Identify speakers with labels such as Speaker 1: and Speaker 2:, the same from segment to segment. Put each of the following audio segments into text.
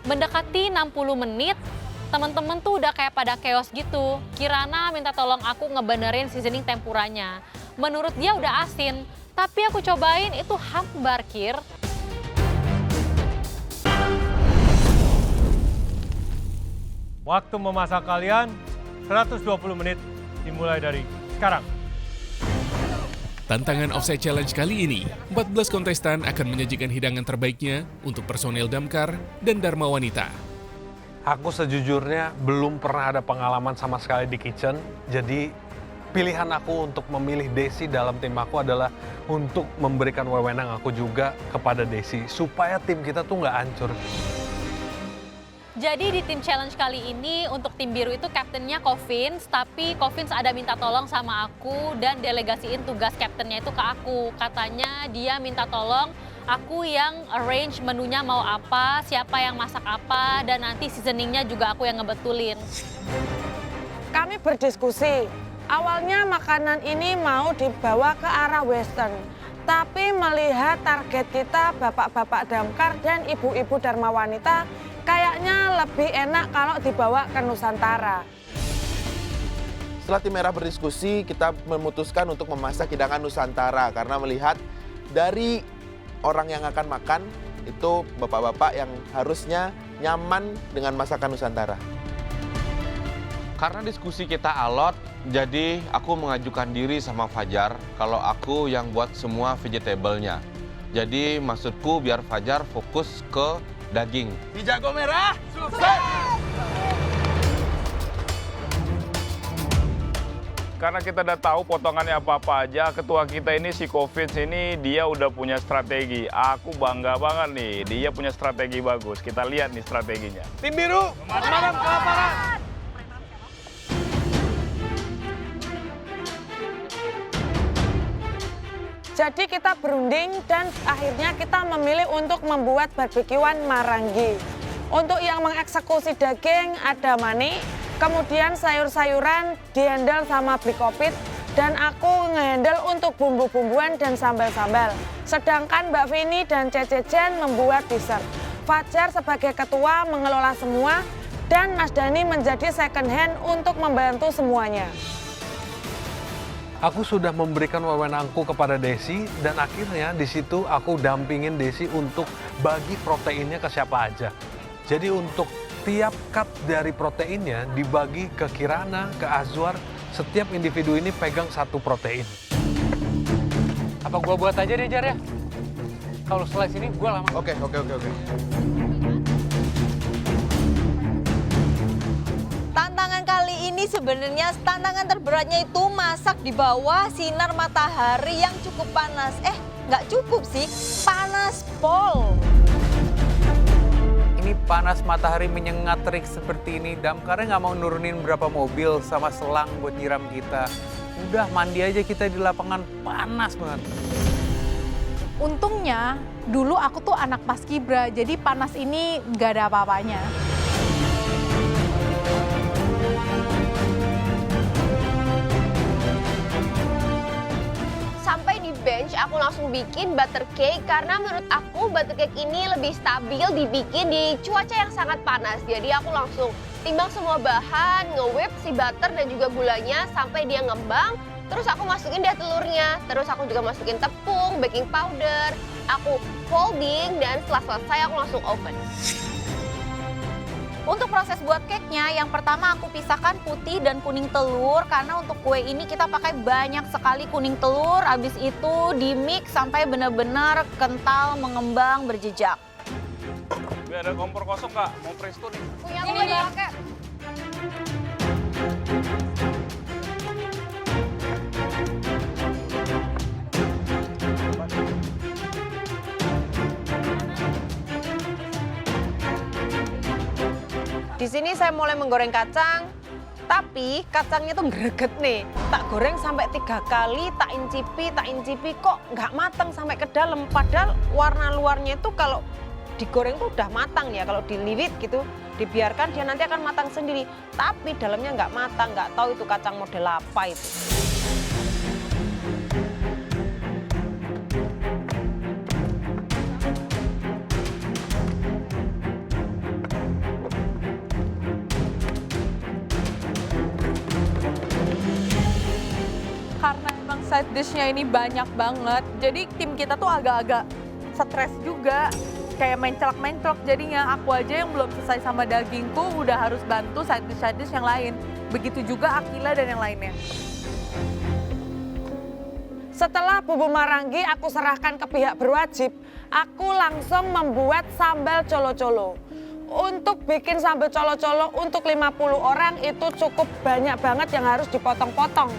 Speaker 1: Mendekati 60 menit, temen-temen tuh udah kayak pada chaos gitu. Kirana minta tolong aku ngebenerin seasoning tempuranya. Menurut dia udah asin, tapi aku cobain itu hambar, Kir.
Speaker 2: Waktu memasak kalian 120 menit dimulai dari sekarang.
Speaker 3: Tantangan Offside Challenge kali ini, 14 kontestan akan menyajikan hidangan terbaiknya untuk personel damkar dan Dharma Wanita.
Speaker 4: Aku sejujurnya belum pernah ada pengalaman sama sekali di kitchen, jadi pilihan aku untuk memilih Desi dalam tim aku adalah untuk memberikan wewenang aku juga kepada Desi, supaya tim kita tuh nggak hancur.
Speaker 1: Jadi di tim challenge kali ini untuk tim biru itu kaptennya Kovins, tapi Kovins ada minta tolong sama aku dan delegasiin tugas kaptennya itu ke aku. Katanya dia minta tolong aku yang arrange menunya mau apa, siapa yang masak apa, dan nanti seasoningnya juga aku yang ngebetulin.
Speaker 5: Kami berdiskusi, awalnya makanan ini mau dibawa ke arah western. Tapi melihat target kita bapak-bapak damkar dan ibu-ibu Dharma Wanita, kayaknya lebih enak kalau dibawa ke Nusantara.
Speaker 6: Setelah tim merah berdiskusi, kita memutuskan untuk memasak hidangan Nusantara karena melihat dari orang yang akan makan itu bapak-bapak yang harusnya nyaman dengan masakan Nusantara.
Speaker 7: Karena diskusi kita alot, jadi aku mengajukan diri sama Fajar kalau aku yang buat semua vegetable-nya. Jadi maksudku biar Fajar fokus ke daging.
Speaker 6: Di Jago Merah, sukses!
Speaker 8: Karena kita udah tahu potongannya apa-apa aja, ketua kita ini si Kovins ini dia udah punya strategi. Aku bangga banget nih, dia punya strategi bagus. Kita lihat nih strateginya.
Speaker 4: Tim biru, pemadam kelaparan!
Speaker 5: Jadi kita berunding dan akhirnya kita memilih untuk membuat barbekyuan Marangi. Untuk yang mengeksekusi daging ada Mani, kemudian sayur-sayuran dihandle sama Blikopit, dan aku ngehandle untuk bumbu-bumbuan dan sambal-sambal. Sedangkan Mbak Vini dan Cece Jen membuat dessert. Fajar sebagai ketua mengelola semua, dan Mas Dani menjadi second hand untuk membantu semuanya.
Speaker 4: Aku sudah memberikan wewenangku kepada Desi dan akhirnya di situ aku dampingin Desi untuk bagi proteinnya ke siapa aja. Jadi untuk tiap cup dari proteinnya dibagi ke Kirana, ke Azwar, setiap individu ini pegang satu protein.
Speaker 2: Apa gua buat aja deh, Jar ya? Kalau slice ini gua lama.
Speaker 6: Oke.
Speaker 9: Tantangan kali ini sebenarnya tantangan terberatnya itu masak di bawah sinar matahari yang cukup panas. Nggak cukup sih, panas pol.
Speaker 10: Ini panas matahari menyengat terik seperti ini, damkarnya nggak mau nurunin berapa mobil sama selang buat nyiram kita. Udah mandi aja kita di lapangan, panas banget.
Speaker 11: Untungnya dulu aku tuh anak paskibra, jadi panas ini nggak ada apa-apanya.
Speaker 12: Sampai di bench aku langsung bikin butter cake karena menurut aku butter cake ini lebih stabil dibikin di cuaca yang sangat panas. Jadi aku langsung timbang semua bahan, nge-whip si butter dan juga gulanya sampai dia ngembang. Terus aku masukin deh telurnya, terus aku juga masukin tepung, baking powder, aku folding dan setelah selesai aku langsung oven.
Speaker 11: Untuk proses buat cake-nya, yang pertama aku pisahkan putih dan kuning telur karena untuk kue ini kita pakai banyak sekali kuning telur. Habis itu di mix sampai benar-benar kental, mengembang, berjejak.
Speaker 8: Biar ada kompor kosong Kak, mau presto nih.
Speaker 11: Punya aku lagi pakai.
Speaker 9: Di sini saya mulai menggoreng kacang, tapi kacangnya tuh greget nih. Tak goreng sampai 3 kali, tak incipi, kok nggak matang sampai ke dalam. Padahal warna luarnya itu kalau digoreng tuh udah matang ya. Kalau dililit gitu, dibiarkan dia nanti akan matang sendiri. Tapi dalamnya nggak matang, nggak tahu itu kacang model apa itu.
Speaker 13: side dish-nya ini banyak banget, jadi tim kita tuh agak-agak stres juga. Kayak mencelak-mencelok, jadinya aku aja yang belum selesai sama dagingku udah harus bantu side dish yang lain. Begitu juga Akila dan yang lainnya.
Speaker 5: Setelah bumbu marangi aku serahkan ke pihak berwajib, aku langsung membuat sambal colo-colo. Untuk bikin sambal colo-colo untuk 50 orang itu cukup banyak banget yang harus dipotong-potong.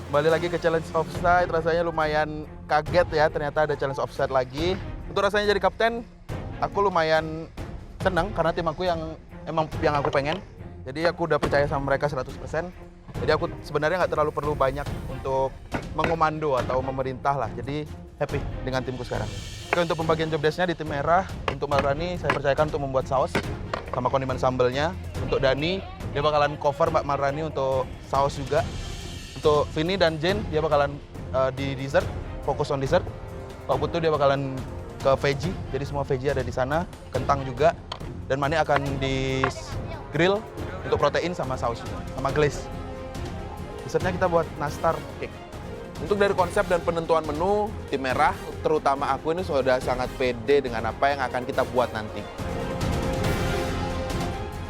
Speaker 6: Kembali lagi ke challenge offside, rasanya lumayan kaget ya, ternyata ada challenge offside lagi. Untuk rasanya jadi kapten, aku lumayan senang karena tim aku yang aku pengen. Jadi aku udah percaya sama mereka 100%. Jadi aku sebenarnya nggak terlalu perlu banyak untuk mengomando atau memerintah lah. Jadi happy dengan timku sekarang. Oke, untuk pembagian job desk-nya di tim merah, untuk Marani saya percayakan untuk membuat saus sama kondimen sambelnya. Untuk Dani, dia bakalan cover Mbak Marani untuk saus juga. Untuk Vini dan Jane, dia bakalan di dessert, fokus on dessert. Pak Putu dia bakalan ke veggie, jadi semua veggie ada di sana, kentang juga. Dan Mani akan di grill untuk protein sama saus juga, sama glaze. Dessertnya kita buat nastar cake. Untuk dari konsep dan penentuan menu, tim merah, terutama aku ini sudah sangat pede dengan apa yang akan kita buat nanti.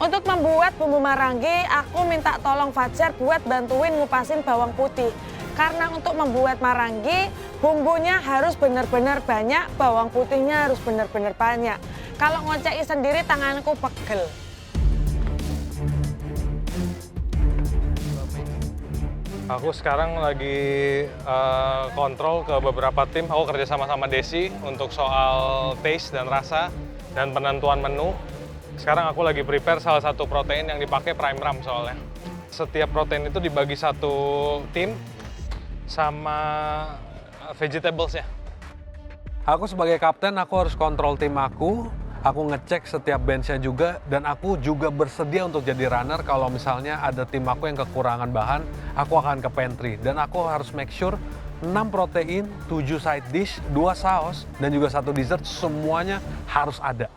Speaker 5: Untuk membuat bumbu marangi, aku minta tolong Fajar buat bantuin ngupasin bawang putih. Karena untuk membuat marangi, bumbunya harus benar-benar banyak, bawang putihnya harus benar-benar banyak. Kalau ngoceki sendiri tanganku pegel.
Speaker 4: Aku sekarang lagi kontrol ke beberapa tim. Aku kerja sama Desi untuk soal taste dan rasa dan penentuan menu. Sekarang aku lagi prepare salah satu protein yang dipakai prime rub soalnya. Setiap protein itu dibagi satu tim sama vegetables-nya. Aku sebagai kapten, aku harus kontrol tim aku ngecek setiap bench-nya juga, dan aku juga bersedia untuk jadi runner kalau misalnya ada tim aku yang kekurangan bahan, aku akan ke pantry. Dan aku harus make sure 6 protein, 7 side dish, 2 saus, dan juga 1 dessert, semuanya harus ada.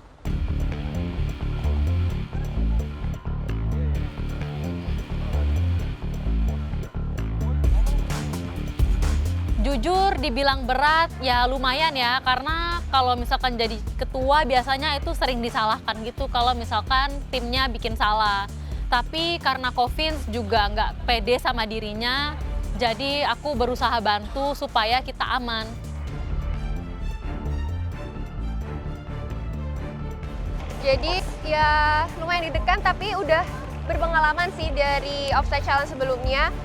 Speaker 1: Jujur dibilang berat ya lumayan ya, karena kalau misalkan jadi ketua biasanya itu sering disalahkan gitu kalau misalkan timnya bikin salah. Tapi karena Coffins juga nggak pede sama dirinya, jadi aku berusaha bantu supaya kita aman.
Speaker 12: Jadi ya lumayan deg-degan tapi udah berpengalaman sih dari offside challenge sebelumnya.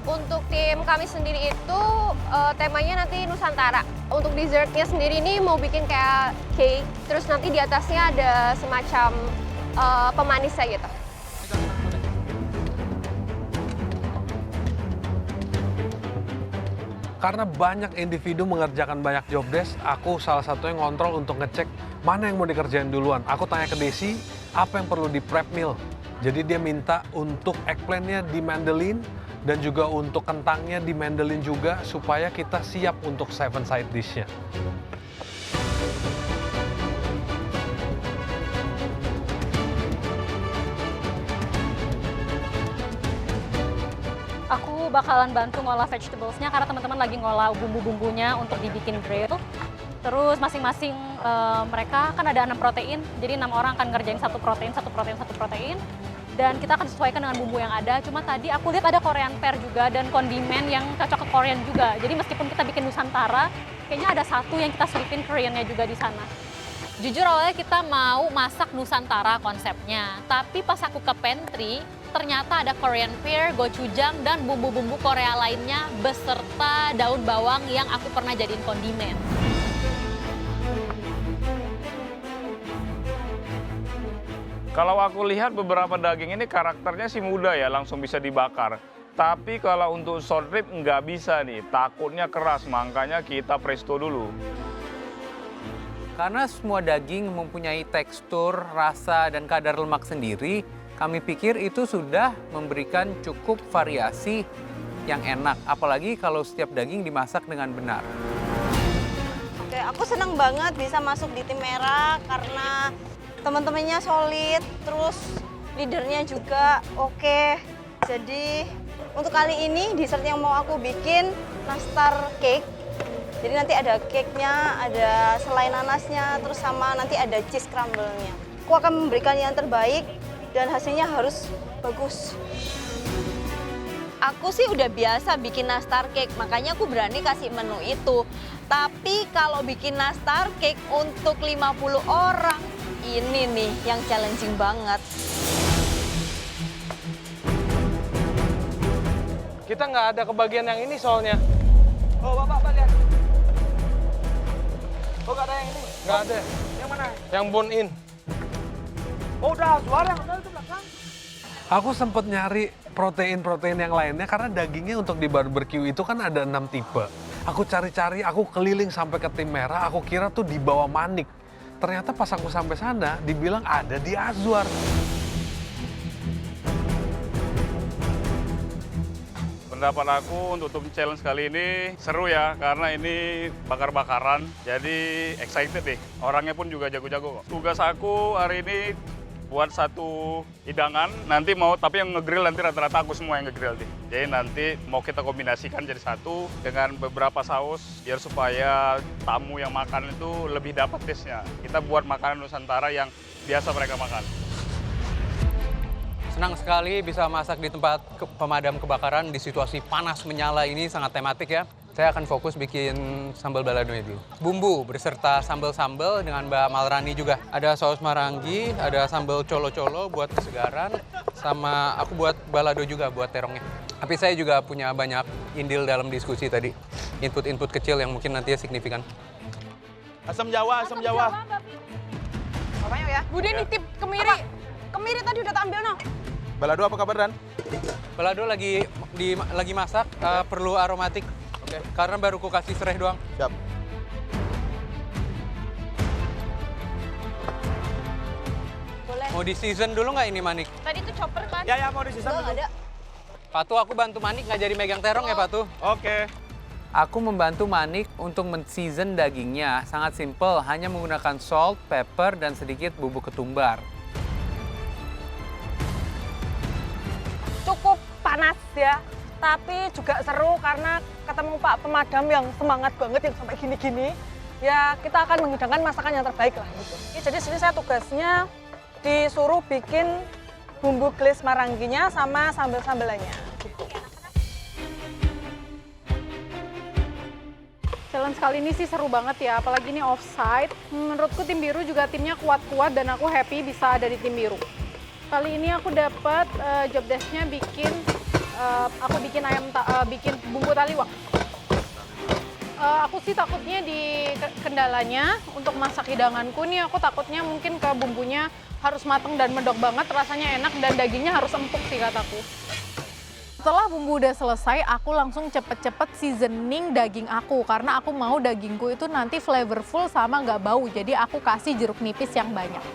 Speaker 12: Untuk tim kami sendiri itu temanya nanti Nusantara. Untuk dessertnya sendiri ini mau bikin kayak cake, terus nanti di atasnya ada semacam pemanisnya gitu.
Speaker 4: Karena banyak individu mengerjakan banyak job desk, aku salah satunya ngontrol untuk ngecek mana yang mau dikerjain duluan. Aku tanya ke Desi, apa yang perlu di prep meal. Jadi dia minta untuk eggplant-nya di mandelin, dan juga untuk kentangnya di mandelin juga, supaya kita siap untuk 7 side dish-nya.
Speaker 1: Aku bakalan bantu ngolah vegetables-nya karena teman-teman lagi ngolah bumbu-bumbunya untuk dibikin grill. Terus masing-masing mereka kan ada 6 protein, jadi 6 orang akan ngerjain satu protein. Dan kita akan sesuaikan dengan bumbu yang ada. Cuma tadi aku lihat ada Korean pear juga dan kondimen yang cocok ke Korean juga. Jadi meskipun kita bikin Nusantara, kayaknya ada satu yang kita selipin Koreannya juga di sana. Jujur awalnya kita mau masak Nusantara konsepnya. Tapi pas aku ke pantry, ternyata ada Korean pear, gochujang, dan bumbu-bumbu Korea lainnya beserta daun bawang yang aku pernah jadiin kondimen.
Speaker 8: Kalau aku lihat beberapa daging ini karakternya sih muda ya, langsung bisa dibakar. Tapi kalau untuk short rib nggak bisa nih, takutnya keras, makanya kita presto dulu.
Speaker 10: Karena semua daging mempunyai tekstur, rasa, dan kadar lemak sendiri, kami pikir itu sudah memberikan cukup variasi yang enak. Apalagi kalau setiap daging dimasak dengan benar.
Speaker 14: Oke, aku senang banget bisa masuk di tim merah karena teman-temannya solid, terus leadernya juga oke. Jadi untuk kali ini dessert yang mau aku bikin nastar cake. Jadi nanti ada cake-nya, ada selai nanasnya, terus sama nanti ada cheese crumble-nya. Aku akan memberikan yang terbaik dan hasilnya harus bagus.
Speaker 11: Aku sih udah biasa bikin nastar cake, makanya aku berani kasih menu itu. Tapi kalau bikin nastar cake untuk 50 orang, ini nih yang challenging banget.
Speaker 4: Kita nggak ada kebagian yang ini soalnya. Oh, Bapak lihat. Oh, nggak ada yang ini? Nggak ada. Yang mana? Yang bone in. Oh, udah, suara yang ada itu belakang. Aku sempat nyari protein-protein yang lainnya karena dagingnya untuk di barbecue itu kan ada 6 tipe. Aku cari-cari, aku keliling sampai ke Tim Merah, aku kira tuh di bawah Manik. Ternyata pas aku sampai sana, dibilang ada di Azwar.
Speaker 8: Pendapat aku untuk Tim Challenge kali ini seru ya, karena ini bakar-bakaran, jadi excited deh. Orangnya pun juga jago-jago kok. Tugas aku hari ini buat satu hidangan, nanti mau, tapi yang nge-grill nanti rata-rata aku semua yang nge-grill deh. Jadi nanti mau kita kombinasikan jadi satu dengan beberapa saus, biar supaya tamu yang makan itu lebih dapat taste-nya. Kita buat makanan Nusantara yang biasa mereka makan.
Speaker 10: Senang sekali bisa masak di tempat pemadam kebakaran di situasi panas menyala ini, sangat tematik ya. Saya akan fokus bikin sambal balado dulu. Bumbu beserta sambal-sambal dengan Mbak Malrani juga. Ada saus marangi, ada sambal colo-colo buat kesegaran, sama aku buat balado juga buat terongnya. Tapi saya juga punya banyak indil dalam diskusi tadi. Input-input kecil yang mungkin nantinya signifikan.
Speaker 6: Asam Jawa, asam Jawa.
Speaker 9: Apanya ya?
Speaker 13: Bude nitip kemiri.
Speaker 9: Kemiri tadi udah tak ambil, no.
Speaker 6: Balado apa kabar, Dan?
Speaker 10: Balado lagi masak, perlu aromatik. Oke. Karena baru ku kasih serai doang.
Speaker 6: Siap.
Speaker 9: Boleh.
Speaker 10: Mau di season dulu nggak ini Manik?
Speaker 9: Tadi tuh chopper kan?
Speaker 6: Ya, mau di season dulu.
Speaker 9: Ada.
Speaker 10: Patu, aku bantu Manik nggak jadi megang terong ya Patu?
Speaker 6: Oke.
Speaker 10: Aku membantu Manik untuk men-season dagingnya. Sangat simple, hanya menggunakan salt, pepper, dan sedikit bubuk ketumbar.
Speaker 5: Cukup panas ya, tapi juga seru karena ketemu Pak Pemadam yang semangat banget yang sampai gini-gini. Ya kita akan menghidangkan masakan yang terbaik lah gitu. Jadi sini saya tugasnya disuruh bikin bumbu gles marangginya sama sambal-sambalannya. Gitu.
Speaker 13: Challenge kali ini sih seru banget ya, apalagi ini offside. Menurutku tim biru juga timnya kuat-kuat dan aku happy bisa ada di tim biru. Kali ini aku dapat job desk-nya bikin bikin bumbu taliwang. Aku sih takutnya di kendalanya untuk masak hidanganku nih, aku takutnya mungkin ke bumbunya harus mateng dan medok banget, rasanya enak dan dagingnya harus empuk sih kataku. Setelah bumbu udah selesai, aku langsung cepet-cepet seasoning daging aku karena aku mau dagingku itu nanti flavorful sama nggak bau, jadi aku kasih jeruk nipis yang banyak.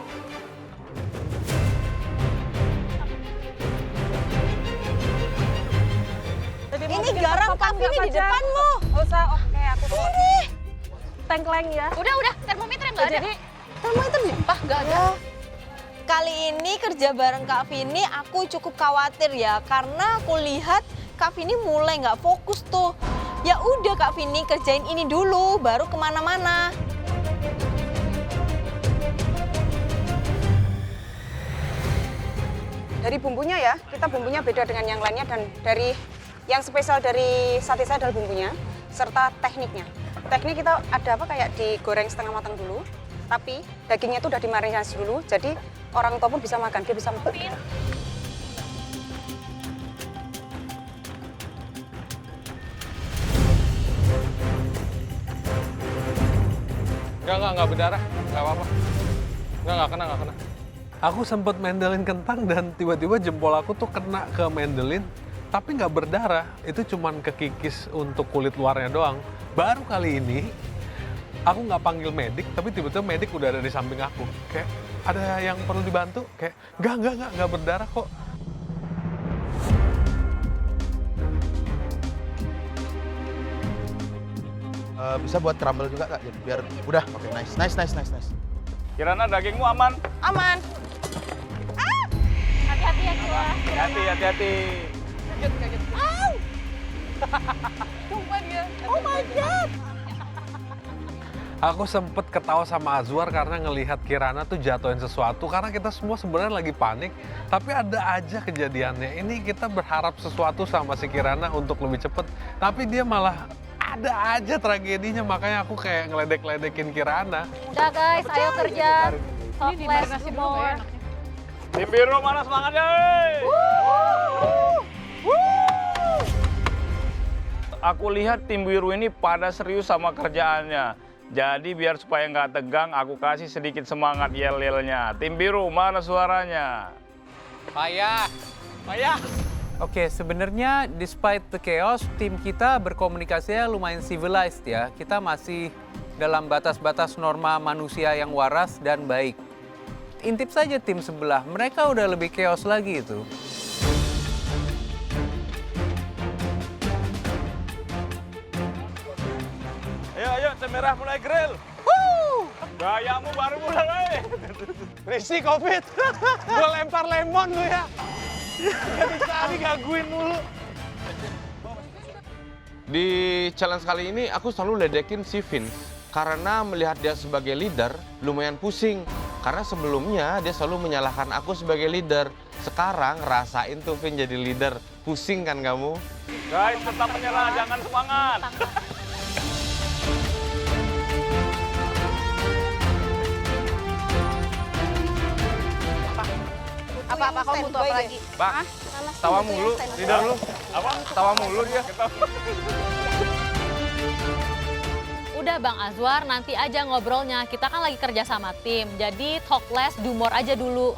Speaker 9: Ini garam kamu ini di depanmu.
Speaker 5: Nggak usah, oke aku tuh.
Speaker 9: Ini.
Speaker 5: Tengkleng ya.
Speaker 11: Udah, termometer nggak ada.
Speaker 5: Jadi,
Speaker 9: Termometer nih.
Speaker 11: Nggak ada. Kali ini kerja bareng Kak Vini, aku cukup khawatir ya, karena aku lihat Kak Vini mulai nggak fokus tuh. Ya udah Kak Vini kerjain ini dulu, baru kemana-mana.
Speaker 9: Dari bumbunya ya, kita bumbunya beda dengan yang lainnya dan dari yang spesial dari sate saya adalah bumbunya serta tekniknya. Teknik kita ada apa kayak digoreng setengah matang dulu, tapi dagingnya itu udah dimarinasi dulu, jadi orang tua pun bisa makan, dia bisa makan.
Speaker 4: Enggak berdarah, nggak apa-apa. Nggak kena. Aku sempat mendelin kentang dan tiba-tiba jempol aku tuh kena ke mendelin, tapi nggak berdarah. Itu cuman kekikis untuk kulit luarnya doang. Baru kali ini, aku nggak panggil medik, tapi tiba-tiba medik udah ada di samping aku. Kayak, ada yang perlu dibantu? Kayak, nggak berdarah kok.
Speaker 6: Bisa buat crumble juga Kak, jadi biar udah. Oke, nice.
Speaker 8: Kirana dagingmu aman?
Speaker 9: Aman.
Speaker 11: Hati-hati ya, Kira.
Speaker 8: Hati-hati.
Speaker 13: Sumpah dia.
Speaker 14: Oh my God.
Speaker 4: Aku sempet ketawa sama Azwar karena ngelihat Kirana tuh jatuhin sesuatu karena kita semua sebenarnya lagi panik, tapi ada aja kejadiannya. Ini kita berharap sesuatu sama si Kirana untuk lebih cepet, tapi dia malah ada aja tragedinya, makanya aku kayak ngeledek-ledekin Kirana.
Speaker 1: Udah guys, ayo kerja. Hopeless more.
Speaker 8: Tim biru mana semangatnya? Aku lihat tim biru ini pada serius sama kerjaannya. Jadi biar supaya nggak tegang, aku kasih sedikit semangat yel-yelnya. Tim biru, mana suaranya?
Speaker 10: Payah. Oke, sebenarnya despite the chaos, tim kita berkomunikasinya lumayan civilized ya. Kita masih dalam batas-batas norma manusia yang waras dan baik. Intip saja tim sebelah, mereka udah lebih chaos lagi itu.
Speaker 8: Ayo, tim merah mulai grill. Gayamu baru mulai.
Speaker 2: Risi COVID. Gue lempar lemon lu ya. Gak bisa digangguin mulu.
Speaker 7: Di challenge kali ini aku selalu ledekin si Vince karena melihat dia sebagai leader lumayan pusing. Karena sebelumnya dia selalu menyalahkan aku sebagai leader. Sekarang rasain tuh Vince jadi leader. Pusing kan kamu?
Speaker 8: Guys, tetap menyerah, jangan semangat.
Speaker 14: Apa kamu butuh apa lagi?
Speaker 7: Bang, tawa mulu, leader lu.
Speaker 8: Apa?
Speaker 7: Tawa mulu dia.
Speaker 1: Udah Bang Azwar, nanti aja ngobrolnya. Kita kan lagi kerja sama tim, jadi talk less, do more aja dulu.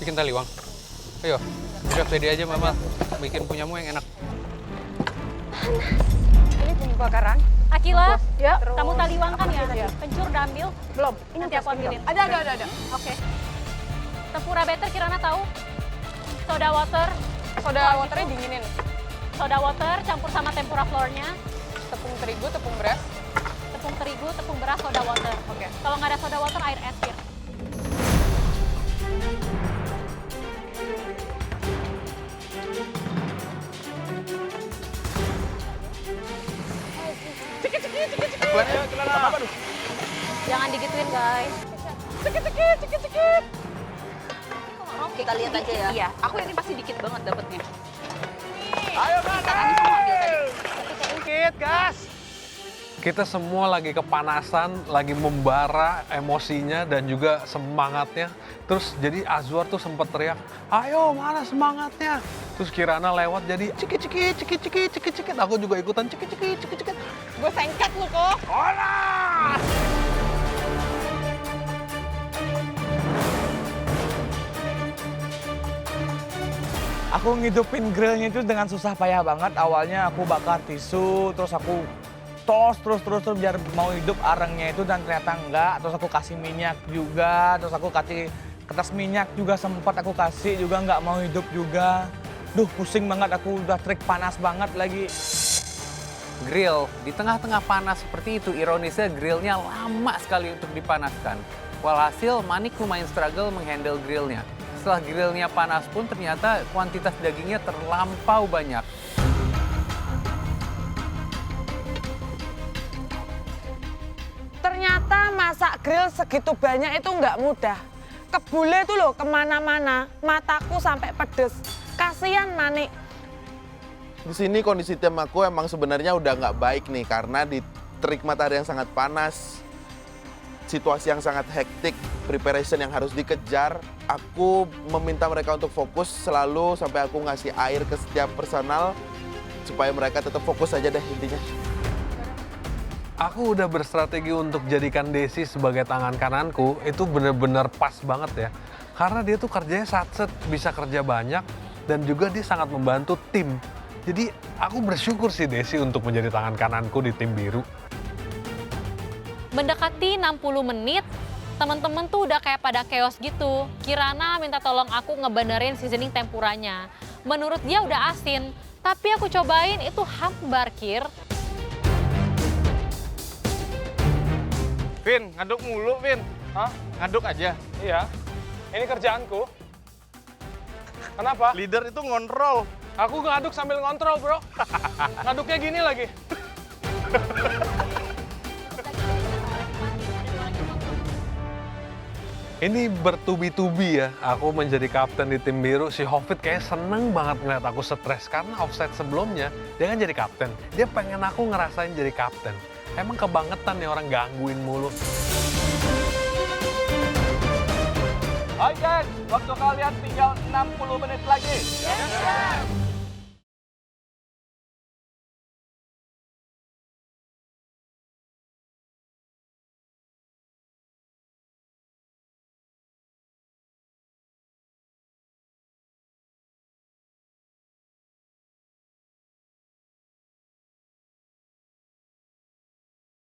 Speaker 10: Bikin taliwang. Ayo, udah pede aja Mama. Bikin punyamu yang enak.
Speaker 9: Ini bumbu bakaran.
Speaker 1: Akila,
Speaker 13: Ya.
Speaker 1: kamu taliwang kan ya? Kencur udah ambil?
Speaker 13: Belum.
Speaker 1: Ini nanti aku ambilin.
Speaker 13: Ada.
Speaker 1: Oke. Tempura better Kirana tahu? Soda water.
Speaker 13: Soda waternya dinginin.
Speaker 1: Soda water campur sama tempura flournya.
Speaker 13: Tepung terigu, tepung beras.
Speaker 1: Tepung terigu, tepung beras, soda water.
Speaker 13: Oke.
Speaker 1: Kalau nggak ada soda water, air es, Kir. Jangan digituin, guys.
Speaker 13: Cekit.
Speaker 14: Kita lihat aja ya.
Speaker 11: Iya, aku ini pasti dikit banget dapetnya.
Speaker 8: Ayo,
Speaker 2: Sedikit, gas.
Speaker 4: Kita semua lagi kepanasan, lagi membara emosinya dan juga semangatnya. Terus jadi Azwar tuh sempat teriak, ayo mana semangatnya? Terus Kirana lewat jadi cikit. Aku juga ikutan cikit.
Speaker 13: Gue sengket lu kok.
Speaker 15: Aku ngidupin grillnya itu dengan susah payah banget. Awalnya aku bakar tisu, terus aku tos terus biar mau hidup arengnya itu, dan ternyata enggak. Terus aku kasih minyak juga, terus aku kasih kertas minyak juga, sempat aku kasih juga nggak mau hidup juga. Duh, pusing banget, aku udah trik panas banget lagi.
Speaker 10: Grill, di tengah-tengah panas seperti itu, ironisnya grillnya lama sekali untuk dipanaskan. Walhasil, Manik lumayan struggle menghandle grillnya. Setelah grillnya panas pun ternyata kuantitas dagingnya terlampau banyak.
Speaker 5: Ternyata masak grill segitu banyak itu nggak mudah. Kebule tuh loh kemana-mana, mataku sampai pedes. Kasian Manik.
Speaker 6: Di sini kondisi tim aku emang sebenarnya udah nggak baik nih karena di terik matahari yang sangat panas, situasi yang sangat hektik, preparation yang harus dikejar. Aku meminta mereka untuk fokus selalu sampai aku ngasih air ke setiap personal supaya mereka tetap fokus aja deh intinya.
Speaker 4: Aku udah berstrategi untuk jadikan Desi sebagai tangan kananku, itu bener-bener pas banget ya. Karena dia tuh kerjanya satset, bisa kerja banyak, dan juga dia sangat membantu tim. Jadi aku bersyukur sih Desi untuk menjadi tangan kananku di tim biru.
Speaker 1: Mendekati 60 menit, teman-teman tuh udah kayak pada chaos gitu. Kirana minta tolong aku ngebenerin seasoning tempuranya. Menurut dia udah asin, tapi aku cobain itu hambar, Kir.
Speaker 2: Vin, ngaduk mulu, Vin. Hah? Ngaduk aja? Iya. Ini kerjaanku. Kenapa?
Speaker 15: Leader itu ngontrol.
Speaker 2: Aku ngaduk sambil ngontrol, bro. Ngaduknya gini lagi.
Speaker 4: Ini bertubi-tubi ya, aku menjadi kapten di tim biru. Si Hofit kayaknya seneng banget ngeliat aku stres karena offside sebelumnya dia kan jadi kapten. Dia pengen aku ngerasain jadi kapten. Emang kebangetan nih orang gangguin mulu.
Speaker 16: Hai guys, waktu kalian tinggal 60 menit lagi.